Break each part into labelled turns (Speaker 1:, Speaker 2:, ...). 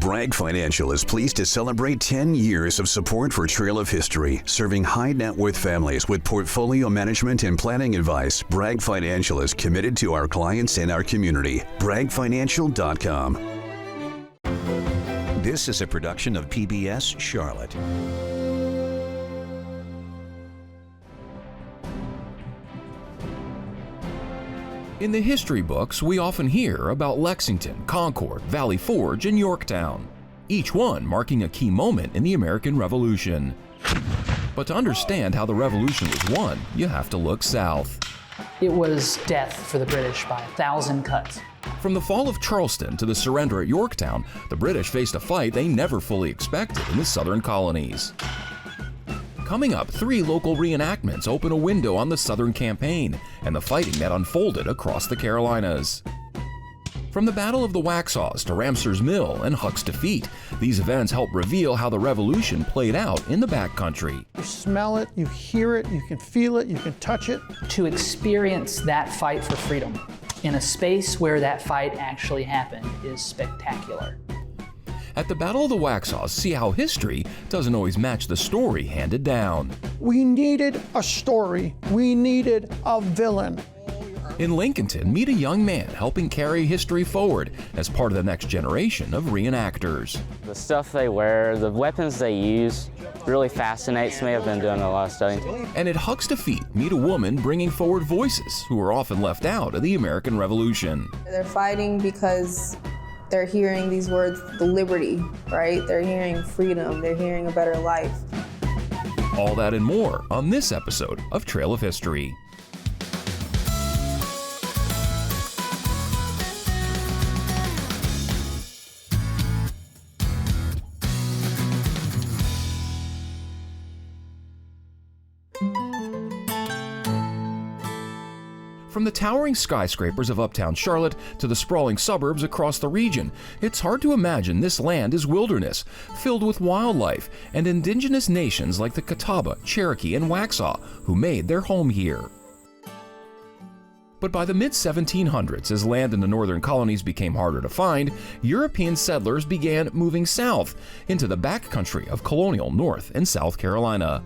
Speaker 1: Bragg Financial is pleased to celebrate 10 years of support for Trail of History, serving high net worth families with portfolio management and planning advice. Bragg Financial is committed to our clients and our community. BraggFinancial.com. This is a production of PBS Charlotte.
Speaker 2: In the history books, we often hear about Lexington, Concord, Valley Forge, and Yorktown, each one marking a key moment in the American Revolution. But to understand how the Revolution was won, you have to look south.
Speaker 3: It was death for the British by 1,000 cuts.
Speaker 2: From the fall of Charleston to the surrender at Yorktown, the British faced a fight they never fully expected in the southern colonies. Coming up, 3 local reenactments open a window on the Southern campaign and the fighting that unfolded across the Carolinas. From the Battle of the Waxhaws to Ramsour's Mill and Huck's defeat, these events help reveal how the Revolution played out in the backcountry.
Speaker 4: You smell it, you hear it, you can feel it, you can touch it.
Speaker 3: To experience that fight for freedom in a space where that fight actually happened is spectacular.
Speaker 2: At the Battle of the Waxhaws, see how history doesn't always match the story handed down.
Speaker 4: We needed a story. We needed a villain.
Speaker 2: In Lincolnton, meet a young man helping carry history forward as part of the next generation of reenactors.
Speaker 5: The stuff they wear, the weapons they use, really fascinates me. I've been doing a lot of studying.
Speaker 2: And at Huck's defeat, meet a woman bringing forward voices who were often left out of the American Revolution.
Speaker 6: They're fighting because they're hearing these words, the liberty, right? They're hearing freedom, they're hearing a better life.
Speaker 2: All that and more on this episode of Trail of History. From the towering skyscrapers of uptown Charlotte to the sprawling suburbs across the region, it's hard to imagine this land is wilderness, filled with wildlife and indigenous nations like the Catawba, Cherokee, and Waxhaw, who made their home here. But by the mid-1700s, as land in the northern colonies became harder to find, European settlers began moving south into the backcountry of colonial North and South Carolina.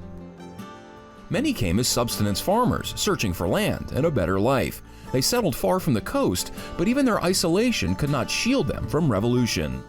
Speaker 2: Many came as subsistence farmers, searching for land and a better life. They settled far from the coast, but even their isolation could not shield them from revolution.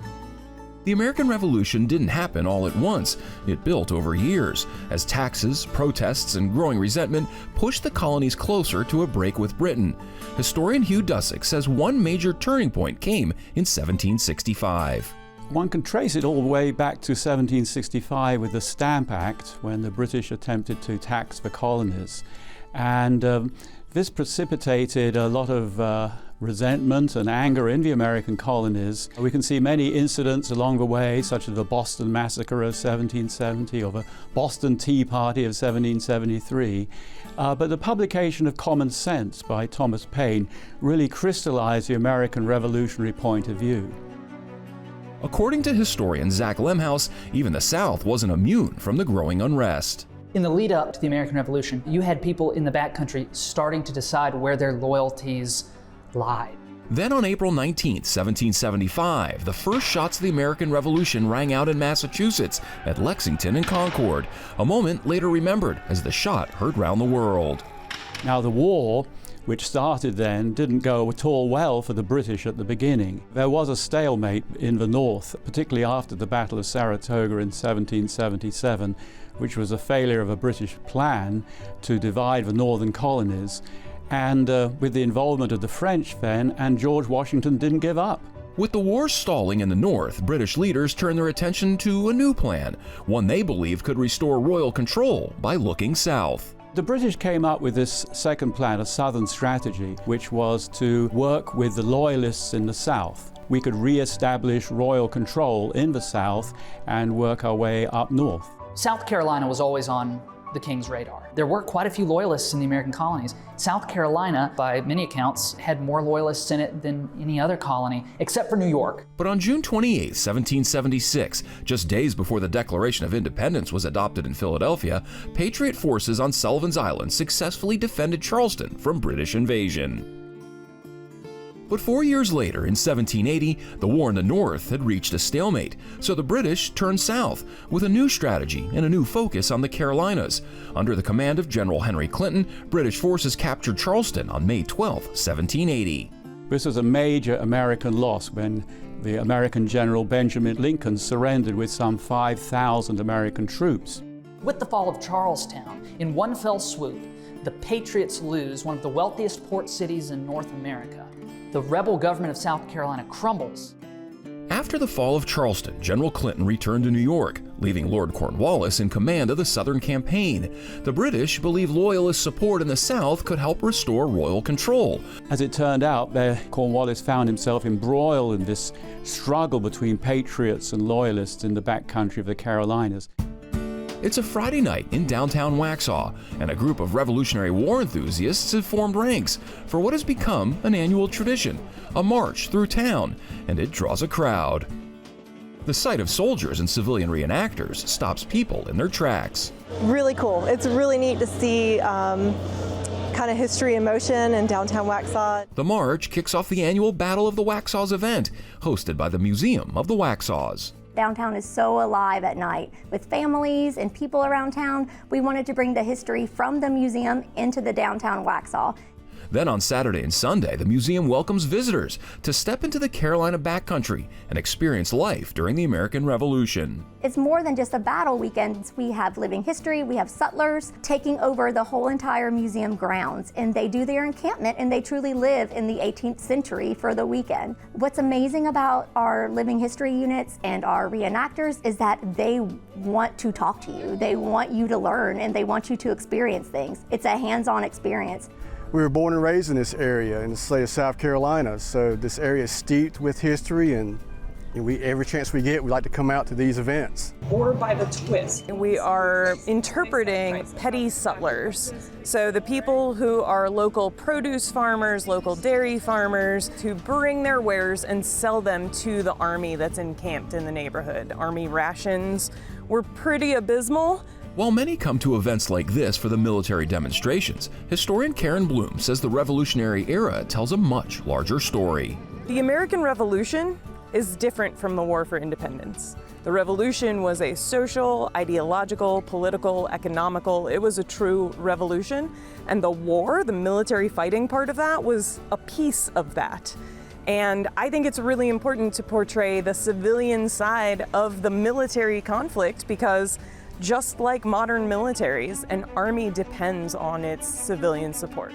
Speaker 2: The American Revolution didn't happen all at once. It built over years, as taxes, protests, and growing resentment pushed the colonies closer to a break with Britain. Historian Hugh Dusick says one major turning point came in 1765.
Speaker 7: One can trace it all the way back to 1765 with the Stamp Act, when the British attempted to tax the colonies. And this precipitated a lot of resentment and anger in the American colonies. We can see many incidents along the way, such as the Boston Massacre of 1770 or the Boston Tea Party of 1773. But the publication of Common Sense by Thomas Paine really crystallized the American revolutionary point of view.
Speaker 2: According to historian Zach Lemhouse, even the South wasn't immune from the growing unrest.
Speaker 3: In the lead up to the American Revolution, you had people in the backcountry starting to decide where their loyalties lied.
Speaker 2: Then on April 19, 1775, the first shots of the American Revolution rang out in Massachusetts at Lexington and Concord, a moment later remembered as the shot heard round the world.
Speaker 7: Now the war, which started then, didn't go at all well for the British at the beginning. There was a stalemate in the north, particularly after the Battle of Saratoga in 1777, which was a failure of a British plan to divide the northern colonies, and with the involvement of the French then, and George Washington didn't give up.
Speaker 2: With the war stalling in the north, British leaders turned their attention to a new plan, one they believed could restore royal control by looking south.
Speaker 7: The British came up with this second plan, a southern strategy, which was to work with the Loyalists in the south. We could re-establish royal control in the south and work our way up north.
Speaker 3: South Carolina was always on the King's radar. There were quite a few Loyalists in the American colonies. South Carolina, by many accounts, had more Loyalists in it than any other colony, except for New York.
Speaker 2: But on June 28, 1776, just days before the Declaration of Independence was adopted in Philadelphia, Patriot forces on Sullivan's Island successfully defended Charleston from British invasion. But 4 years later, in 1780, the war in the North had reached a stalemate, so the British turned south with a new strategy and a new focus on the Carolinas. Under the command of General Henry Clinton, British forces captured Charleston on May 12, 1780.
Speaker 7: This was a major American loss when the American General Benjamin Lincoln surrendered with some 5,000 American troops.
Speaker 3: With the fall of Charlestown, in one fell swoop, the Patriots lose one of the wealthiest port cities in North America. The rebel government of South Carolina crumbles.
Speaker 2: After the fall of Charleston, General Clinton returned to New York, leaving Lord Cornwallis in command of the Southern campaign. The British believed Loyalist support in the South could help restore royal control.
Speaker 7: As it turned out, Cornwallis found himself embroiled in this struggle between Patriots and Loyalists in the backcountry of the Carolinas.
Speaker 2: It's a Friday night in downtown Waxhaw, and a group of Revolutionary War enthusiasts have formed ranks for what has become an annual tradition, a march through town, and it draws a crowd. The sight of soldiers and civilian reenactors stops people in their tracks.
Speaker 8: Really cool. It's really neat to see kind of history in motion in downtown Waxhaw.
Speaker 2: The march kicks off the annual Battle of the Waxhaws event, hosted by the Museum of the Waxhaws.
Speaker 9: Downtown is so alive at night with families and people around town. We wanted to bring the history from the museum into the downtown Waxhaw.
Speaker 2: Then on Saturday and Sunday, the museum welcomes visitors to step into the Carolina backcountry and experience life during the American Revolution.
Speaker 9: It's more than just a battle weekend. We have living history, we have settlers taking over the whole entire museum grounds, and they do their encampment and they truly live in the 18th century for the weekend. What's amazing about our living history units and our reenactors is that they want to talk to you. They want you to learn and they want you to experience things. It's a hands-on experience.
Speaker 10: We were born and raised in this area, in the state of South Carolina, so this area is steeped with history, and every chance we get, we like to come out to these events.
Speaker 11: Or by the twist. We are interpreting petty sutlers. So the people who are local produce farmers, local dairy farmers, who bring their wares and sell them to the army that's encamped in the neighborhood. Army rations were pretty abysmal.
Speaker 2: While many come to events like this for the military demonstrations, historian Karen Bloom says the Revolutionary era tells a much larger story.
Speaker 11: The American Revolution is different from the War for Independence. The Revolution was a social, ideological, political, economical, it was a true revolution. And the war, the military fighting part of that, was a piece of that. And I think it's really important to portray the civilian side of the military conflict because just like modern militaries, an army depends on its civilian support.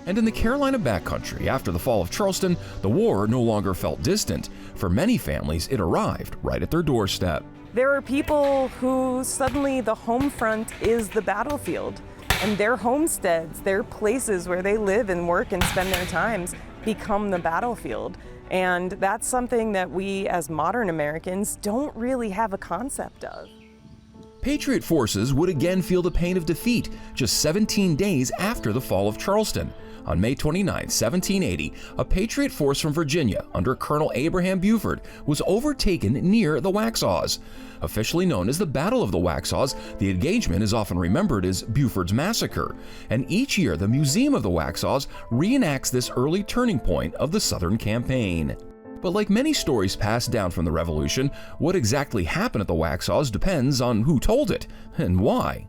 Speaker 2: And in the Carolina backcountry, after the fall of Charleston, the war no longer felt distant. For many families, it arrived right at their doorstep.
Speaker 11: There are people who suddenly the home front is the battlefield, and their homesteads, their places where they live and work and spend their times become the battlefield. And that's something that we as modern Americans don't really have a concept of.
Speaker 2: Patriot forces would again feel the pain of defeat just 17 days after the fall of Charleston. On May 29, 1780, a Patriot force from Virginia under Colonel Abraham Buford was overtaken near the Waxhaws. Officially known as the Battle of the Waxhaws, the engagement is often remembered as Buford's Massacre, and each year the Museum of the Waxhaws reenacts this early turning point of the Southern campaign. But like many stories passed down from the Revolution, what exactly happened at the Waxhaws depends on who told it and why.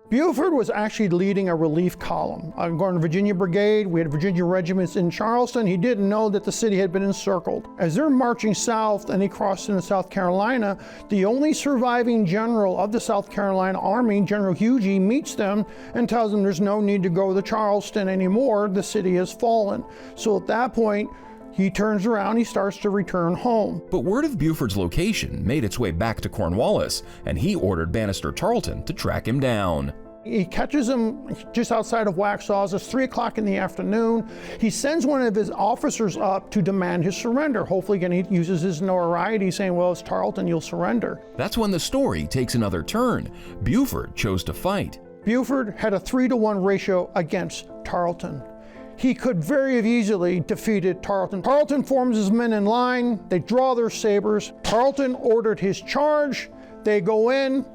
Speaker 4: Buford was actually leading a relief column. Going to Virginia Brigade, we had Virginia regiments in Charleston. He didn't know that the city had been encircled. As they're marching south and he crossed into South Carolina, the only surviving general of the South Carolina Army, General Huger, meets them and tells them there's no need to go to Charleston anymore. The city has fallen. So at that point, he turns around, he starts to return home.
Speaker 2: But word of Buford's location made its way back to Cornwallis, and he ordered Banastre Tarleton to track him down.
Speaker 4: He catches him just outside of Waxhaws. It's 3 o'clock in the afternoon. He sends one of his officers up to demand his surrender. Hopefully, again, he uses his notoriety saying, well, it's Tarleton, you'll surrender.
Speaker 2: That's when the story takes another turn. Buford chose to fight.
Speaker 4: Buford had a 3-to-1 ratio against Tarleton. He could very easily defeated Tarleton. Tarleton forms his men in line. They draw their sabers. Tarleton ordered his charge. They go in.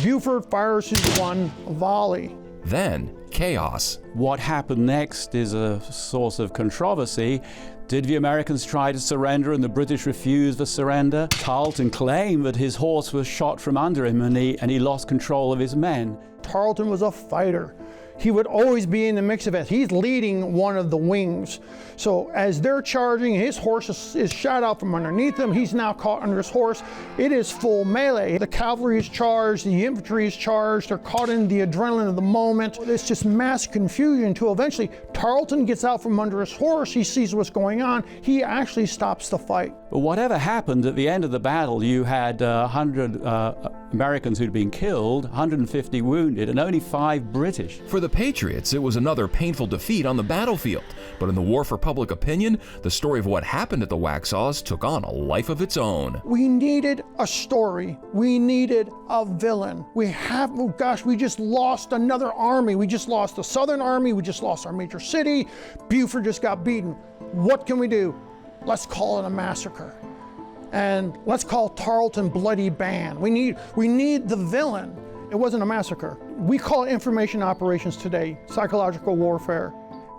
Speaker 4: Buford fires his one volley.
Speaker 2: Then chaos.
Speaker 7: What happened next is a source of controversy. Did the Americans try to surrender and the British refused the surrender? Tarleton claimed that his horse was shot from under him and he lost control of his men.
Speaker 4: Tarleton was a fighter. He would always be in the mix of it. He's leading one of the wings. So as they're charging, his horse is shot out from underneath him. He's now caught under his horse. It is full melee. The cavalry is charged, the infantry is charged. They're caught in the adrenaline of the moment. It's just mass confusion until eventually Tarleton gets out from under his horse. He sees what's going on. He actually stops the fight.
Speaker 7: But whatever happened at the end of the battle, you had 100 Americans who'd been killed, 150 wounded, and only 5 British.
Speaker 2: For the Patriots, it was another painful defeat on the battlefield. But in the war for public opinion, the story of what happened at the Waxhaws took on a life of its own.
Speaker 4: We needed a story. We needed a villain. We just lost another army. We just lost the Southern Army. We just lost our major city. Buford just got beaten. What can we do? Let's call it a massacre. And let's call Tarleton Bloody Band. We need the villain. It wasn't a massacre. We call it information operations today, psychological warfare.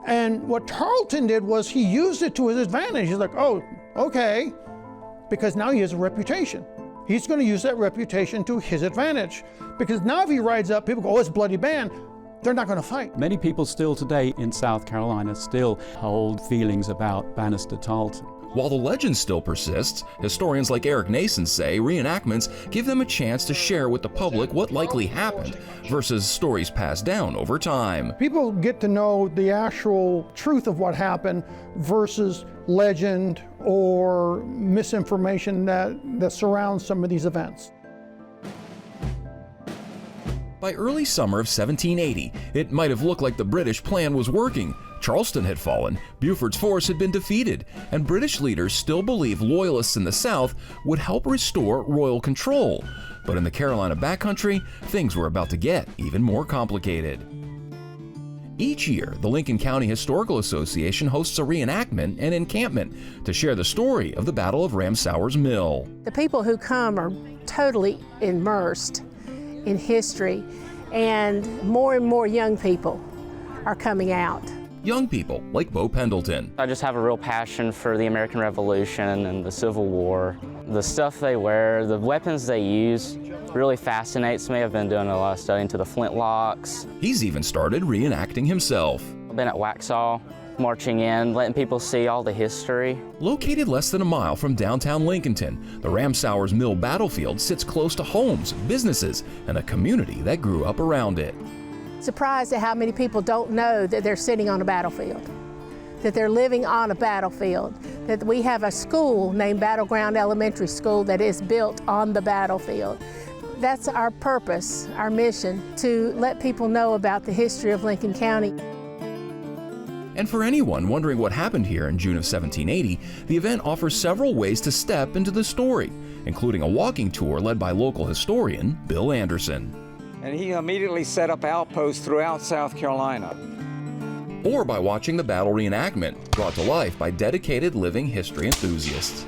Speaker 4: And what Tarleton did was he used it to his advantage. He's like, oh, okay, because now he has a reputation. He's going to use that reputation to his advantage. Because now if he rides up, people go, oh, it's Bloody Band. They're not going to fight.
Speaker 7: Many people still today in South Carolina still hold feelings about Bannister Tarleton.
Speaker 2: While the legend still persists, historians like Eric Nason say reenactments give them a chance to share with the public what likely happened versus stories passed down over time.
Speaker 4: People get to know the actual truth of what happened versus legend or misinformation that surrounds some of these events.
Speaker 2: By early summer of 1780, it might have looked like the British plan was working. Charleston had fallen, Buford's force had been defeated, and British leaders still believed Loyalists in the South would help restore royal control. But in the Carolina backcountry, things were about to get even more complicated. Each year, the Lincoln County Historical Association hosts a reenactment and encampment to share the story of the Battle of Ramsour's Mill.
Speaker 12: The people who come are totally immersed in history, and more young people are coming out.
Speaker 2: Young people like Bo Pendleton.
Speaker 5: I just have a real passion for the American Revolution and the Civil War. The stuff they wear, the weapons they use really fascinates me. I've been doing a lot of study into the flintlocks.
Speaker 2: He's even started reenacting himself.
Speaker 5: I've been at Waxhaws, marching in, letting people see all the history.
Speaker 2: Located less than a mile from downtown Lincolnton, the Ramsour's Mill battlefield sits close to homes, businesses, and a community that grew up around it.
Speaker 12: Surprised at how many people don't know that they're sitting on a battlefield, that they're living on a battlefield, that we have a school named Battleground Elementary School that is built on the battlefield. That's our purpose, our mission, to let people know about the history of Lincoln County.
Speaker 2: And for anyone wondering what happened here in June of 1780, the event offers several ways to step into the story, including a walking tour led by local historian Bill Anderson.
Speaker 13: And he immediately set up outposts throughout South Carolina.
Speaker 2: Or by watching the battle reenactment, brought to life by dedicated living history enthusiasts.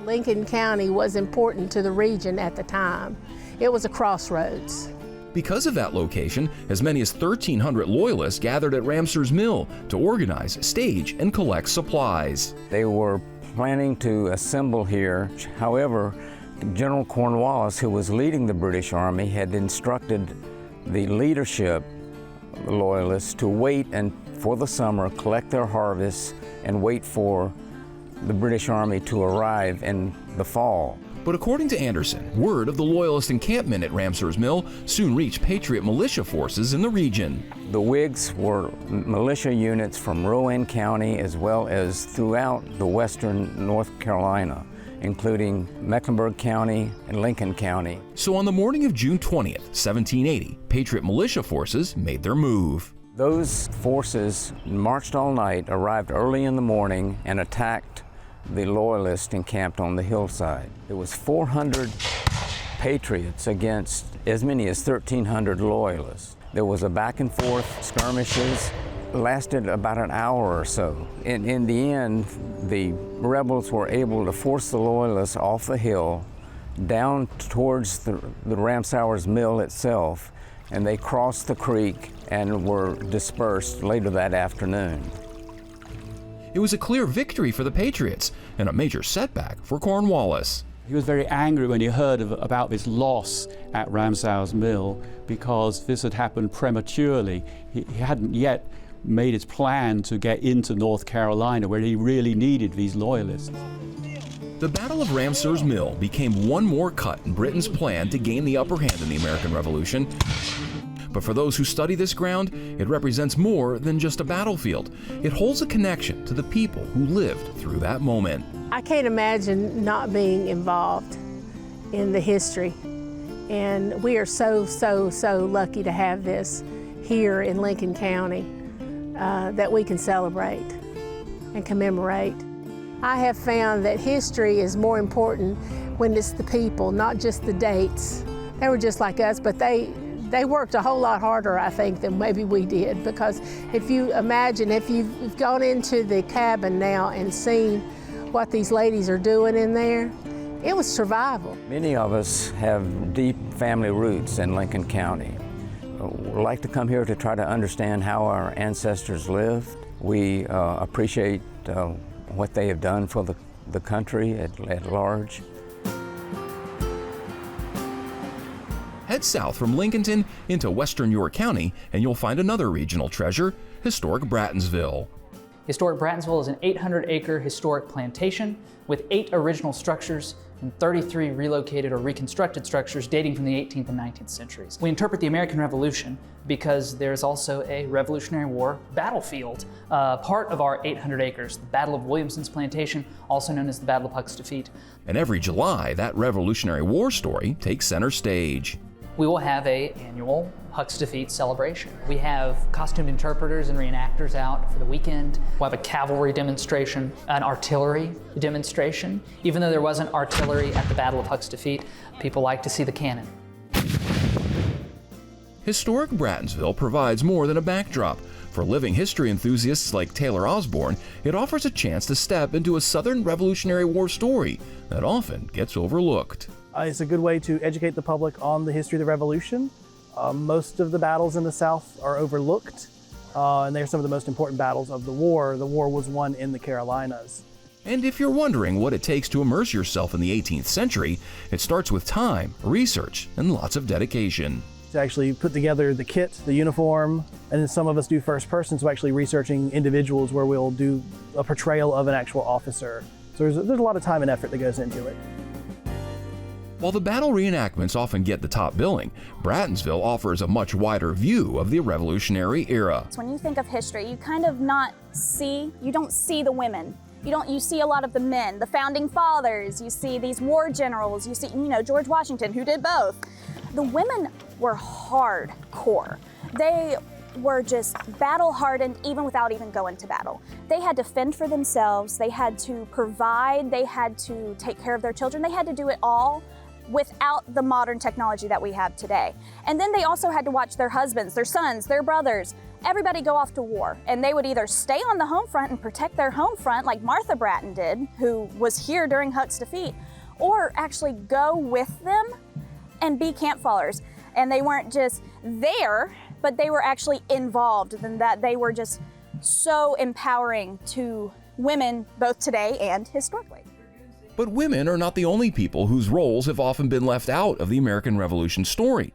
Speaker 12: Lincoln County was important to the region at the time. It was a crossroads.
Speaker 2: Because of that location, as many as 1,300 Loyalists gathered at Ramsour's Mill to organize, stage, and collect supplies.
Speaker 13: They were planning to assemble here. However, General Cornwallis, who was leading the British Army, had instructed the leadership, the Loyalists, to wait and for the summer, collect their harvests, and wait for the British Army to arrive in the fall.
Speaker 2: But according to Anderson, word of the Loyalist encampment at Ramsour's Mill soon reached Patriot militia forces in the region.
Speaker 13: The Whigs were militia units from Rowan County as well as throughout the western North Carolina, including Mecklenburg County and Lincoln County.
Speaker 2: So on the morning of June 20th, 1780, Patriot militia forces made their move.
Speaker 13: Those forces marched all night, arrived early in the morning, and attacked the Loyalists encamped on the hillside. There was 400 Patriots against as many as 1,300 Loyalists. There was a back and forth skirmishes, lasted about an hour or so. In the end, the rebels were able to force the Loyalists off the hill, down towards the Ramsour's Mill itself, and they crossed the creek and were dispersed later that afternoon.
Speaker 2: It was a clear victory for the Patriots and a major setback for Cornwallis.
Speaker 7: He was very angry when he heard about this loss at Ramsour's mill because this had happened prematurely. He hadn't yet made his plan to get into North Carolina where he really needed these loyalists.
Speaker 2: The Battle of Ramsour's mill became one more cut in Britain's plan to gain the upper hand in the American Revolution. But for those who study this ground, it represents more than just a battlefield. It holds a connection to the people who lived through that moment.
Speaker 12: I can't imagine not being involved in the history. And we are so lucky to have this here in Lincoln County that we can celebrate and commemorate. I have found that history is more important when it's the people, not just the dates. They were just like us, but they worked a whole lot harder, I think, than maybe we did, because if you imagine, if you've gone into the cabin now and seen what these ladies are doing in there, it was survival.
Speaker 13: Many of us have deep family roots in Lincoln County. We like to come here to try to understand how our ancestors lived. We appreciate what they have done for the country at large.
Speaker 2: Head south from Lincolnton into western York County and you'll find another regional treasure, historic Brattonsville.
Speaker 3: Historic Brattonsville is an 800-acre historic plantation with 8 original structures and 33 relocated or reconstructed structures dating from the 18th and 19th centuries. We interpret the American Revolution because there's also a Revolutionary War battlefield, part of our 800 acres, the Battle of Williamson's Plantation, also known as the Battle of Huck's Defeat.
Speaker 2: And every July, that Revolutionary War story takes center stage.
Speaker 3: We will have an annual Huck's Defeat celebration. We have costumed interpreters and reenactors out for the weekend. We'll have a cavalry demonstration, an artillery demonstration. Even though there wasn't artillery at the Battle of Huck's Defeat, people like to see the cannon.
Speaker 2: Historic Brattonsville provides more than a backdrop. For living history enthusiasts like Taylor Osborne, it offers a chance to step into a Southern Revolutionary War story that often gets overlooked.
Speaker 14: It's a good way to educate the public on the history of the Revolution. Most of the battles in the South are overlooked, and they're some of the most important battles of the war. The war was won in the Carolinas.
Speaker 2: And if you're wondering what it takes to immerse yourself in the 18th century, it starts with time, research, and lots of dedication.
Speaker 14: To actually put together the kit, the uniform, and then some of us do first person, so actually researching individuals where we'll do a portrayal of an actual officer. So there's a lot of time and effort that goes into it.
Speaker 2: While the battle reenactments often get the top billing, Brattonsville offers a much wider view of the Revolutionary era.
Speaker 15: When you think of history, you kind of you don't see the women. You see a lot of the men, the founding fathers, you see these war generals, you see, George Washington, who did both. The women were hardcore. They were just battle hardened even without even going to battle. They had to fend for themselves, they had to provide, they had to take care of their children, they had to do it all without the modern technology that we have today. And then they also had to watch their husbands, their sons, their brothers, everybody go off to war. And they would either stay on the home front and protect their home front like Martha Bratton did, who was here during Huck's defeat, or actually go with them and be camp followers. And they weren't just there, but they were actually involved, and that they were just so empowering to women both today and historically.
Speaker 2: But women are not the only people whose roles have often been left out of the American Revolution story.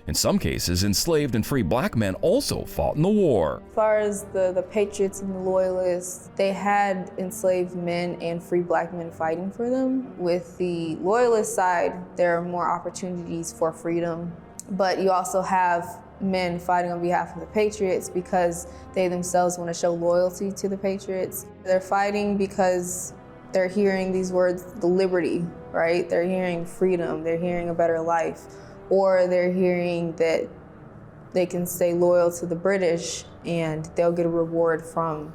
Speaker 2: In some cases, enslaved and free black men also fought in the war.
Speaker 6: As far as the Patriots and the Loyalists, they had enslaved men and free black men fighting for them. With the Loyalist side, there are more opportunities for freedom, but you also have men fighting on behalf of the Patriots because they themselves want to show loyalty to the Patriots. They're fighting because they're hearing these words, the liberty, right? They're hearing freedom, they're hearing a better life, or they're hearing that they can stay loyal to the British and they'll get a reward from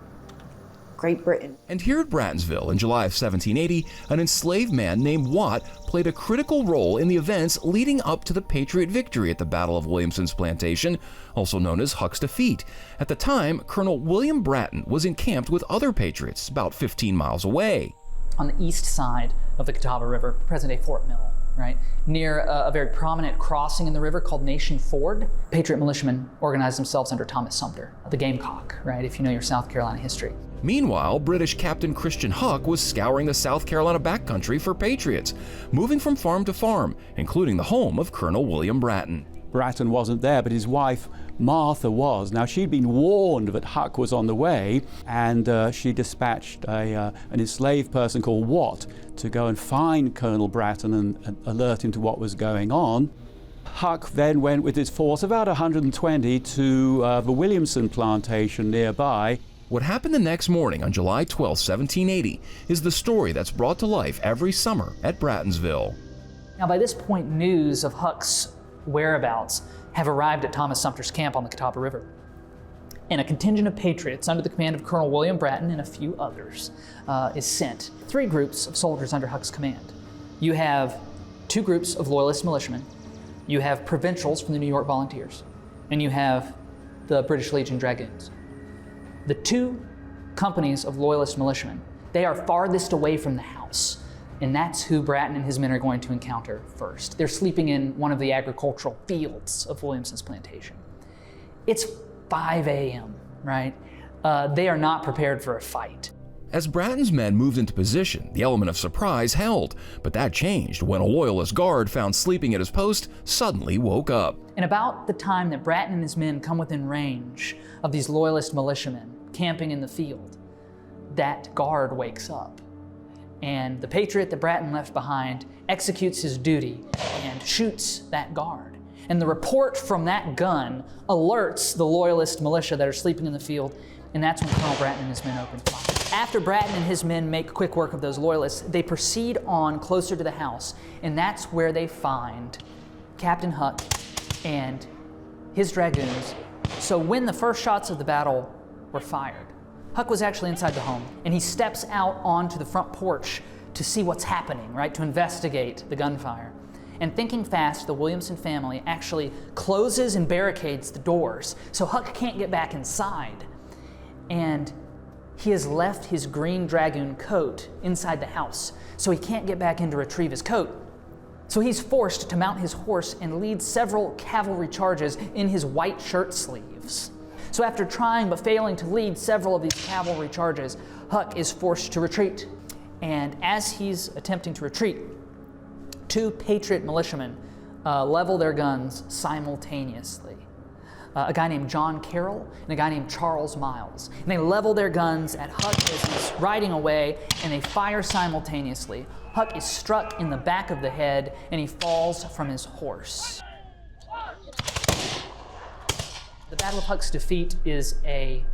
Speaker 6: Great Britain.
Speaker 2: And here at Brattonsville in July of 1780, an enslaved man named Watt played a critical role in the events leading up to the Patriot victory at the Battle of Williamson's Plantation, also known as Huck's Defeat. At the time, Colonel William Bratton was encamped with other Patriots about 15 miles away.
Speaker 3: on the east side of the Catawba River, present-day Fort Mill, right? Near a very prominent crossing in the river called Nation Ford. Patriot militiamen organized themselves under Thomas Sumter, the Gamecock, right, if you know your South Carolina history.
Speaker 2: Meanwhile, British Captain Christian Huck was scouring the South Carolina backcountry for Patriots, moving from farm to farm, including the home of Colonel William Bratton.
Speaker 7: Bratton wasn't there, but his wife Martha was. Now, she'd been warned that Huck was on the way, and she dispatched an enslaved person called Watt to go and find Colonel Bratton and alert him to what was going on. Huck then went with his force, about 120, to the Williamson plantation nearby.
Speaker 2: What happened the next morning on July 12, 1780, is the story that's brought to life every summer at Brattonsville.
Speaker 3: Now, by this point, news of Huck's whereabouts have arrived at Thomas Sumter's camp on the Catawba River. And a contingent of patriots under the command of Colonel William Bratton and a few others is sent. 3 groups of soldiers under Huck's command. You have 2 groups of Loyalist militiamen, you have provincials from the New York Volunteers, and you have the British Legion Dragoons. The 2 companies of Loyalist militiamen, they are farthest away from the house. And that's who Bratton and his men are going to encounter first. They're sleeping in one of the agricultural fields of Williamson's plantation. It's 5 a.m., right? They are not prepared for a fight.
Speaker 2: As Bratton's men moved into position, the element of surprise held, but that changed when a Loyalist guard found sleeping at his post suddenly woke up.
Speaker 3: And about the time that Bratton and his men come within range of these Loyalist militiamen camping in the field, that guard wakes up. And the patriot that Bratton left behind executes his duty and shoots that guard. And the report from that gun alerts the Loyalist militia that are sleeping in the field, and that's when Colonel Bratton and his men open fire. After Bratton and his men make quick work of those Loyalists, they proceed on closer to the house, and that's where they find Captain Huck and his dragoons. So when the first shots of the battle were fired, Huck was actually inside the home, and he steps out onto the front porch to see what's happening, right, to investigate the gunfire. And thinking fast, the Williamson family actually closes and barricades the doors, so Huck can't get back inside. And he has left his green dragoon coat inside the house, so he can't get back in to retrieve his coat. So he's forced to mount his horse and lead several cavalry charges in his white shirt sleeves. So after trying but failing to lead several of these cavalry charges, Huck is forced to retreat. And as he's attempting to retreat, 2 Patriot militiamen level their guns simultaneously. A guy named John Carroll and a guy named Charles Miles. And they level their guns at Huck as he's riding away, and they fire simultaneously. Huck is struck in the back of the head, and he falls from his horse. The Battle of Huck's defeat is a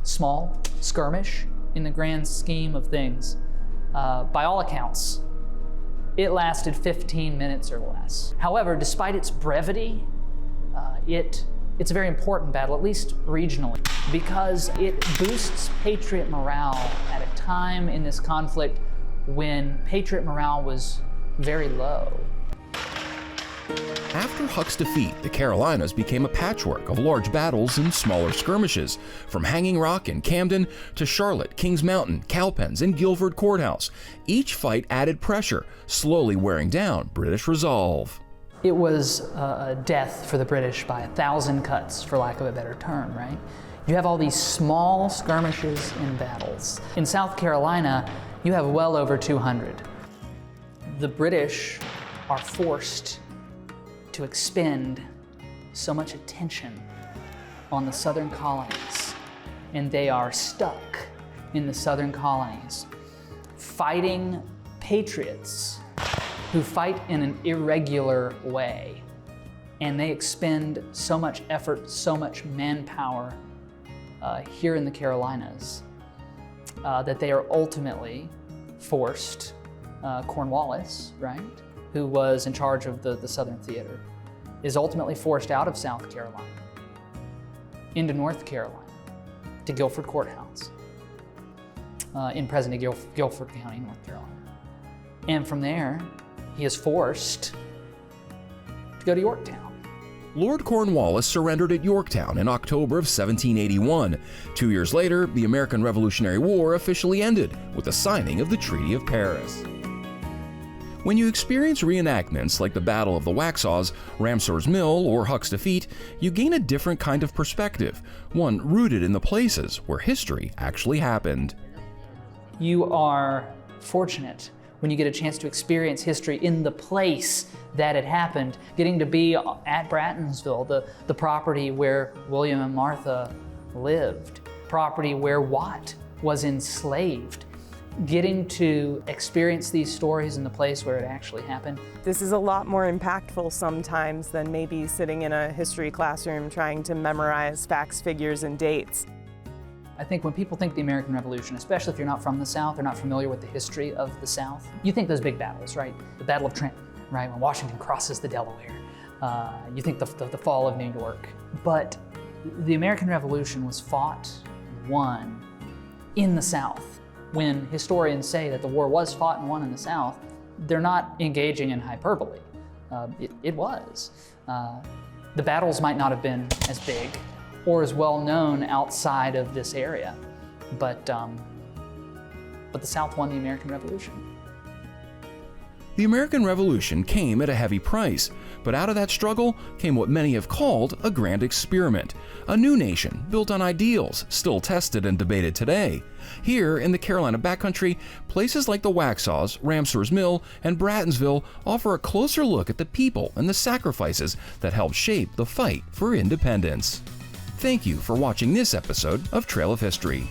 Speaker 3: small skirmish in the grand scheme of things. By all accounts, it lasted 15 minutes or less. However, despite its brevity, it's a very important battle, at least regionally, because it boosts Patriot morale at a time in this conflict when Patriot morale was very low.
Speaker 2: After Huck's defeat, the Carolinas became a patchwork of large battles and smaller skirmishes, from Hanging Rock and Camden to Charlotte, Kings Mountain, Cowpens, and Guilford Courthouse. Each fight added pressure, slowly wearing down British resolve.
Speaker 3: It was a death for the British by 1,000 cuts, for lack of a better term, right? You have all these small skirmishes and battles. In South Carolina, you have well over 200. The British are forced to expend so much attention on the southern colonies, and they are stuck in the southern colonies fighting patriots who fight in an irregular way, and they expend so much effort, so much manpower here in the Carolinas that they are ultimately forced, Cornwallis, right, who was in charge of the Southern Theater, is ultimately forced out of South Carolina into North Carolina to Guilford Courthouse in present-day Guilford County, North Carolina. And from there, he is forced to go to Yorktown.
Speaker 2: Lord Cornwallis surrendered at Yorktown in October of 1781. 2 years later, the American Revolutionary War officially ended with the signing of the Treaty of Paris. When you experience reenactments like the Battle of the Waxhaws, Ramsour's Mill, or Huck's defeat, you gain a different kind of perspective, one rooted in the places where history actually happened.
Speaker 3: You are fortunate when you get a chance to experience history in the place that it happened. Getting to be at Brattonsville, the property where William and Martha lived, property where Watt was enslaved. Getting to experience these stories in the place where it actually happened.
Speaker 11: This is a lot more impactful sometimes than maybe sitting in a history classroom trying to memorize facts, figures, and dates.
Speaker 3: I think when people think the American Revolution, especially if you're not from the South or not familiar with the history of the South, you think those big battles, right? The Battle of Trenton, right? When Washington crosses the Delaware. You think the fall of New York. But the American Revolution was fought and won in the South. When historians say that the war was fought and won in the South, they're not engaging in hyperbole. It was. The battles might not have been as big or as well known outside of this area, but the South won the American Revolution.
Speaker 2: The American Revolution came at a heavy price, but out of that struggle came what many have called a grand experiment, a new nation built on ideals still tested and debated today. Here in the Carolina Backcountry, places like the Waxhaws, Ramsour's Mill, and Brattonsville offer a closer look at the people and the sacrifices that helped shape the fight for independence. Thank you for watching this episode of Trail of History.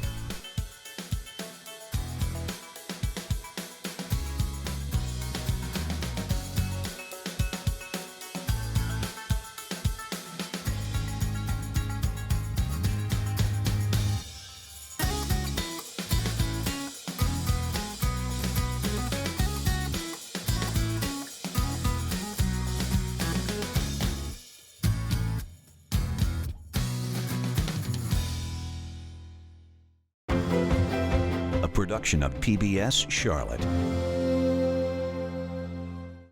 Speaker 1: Production of PBS Charlotte.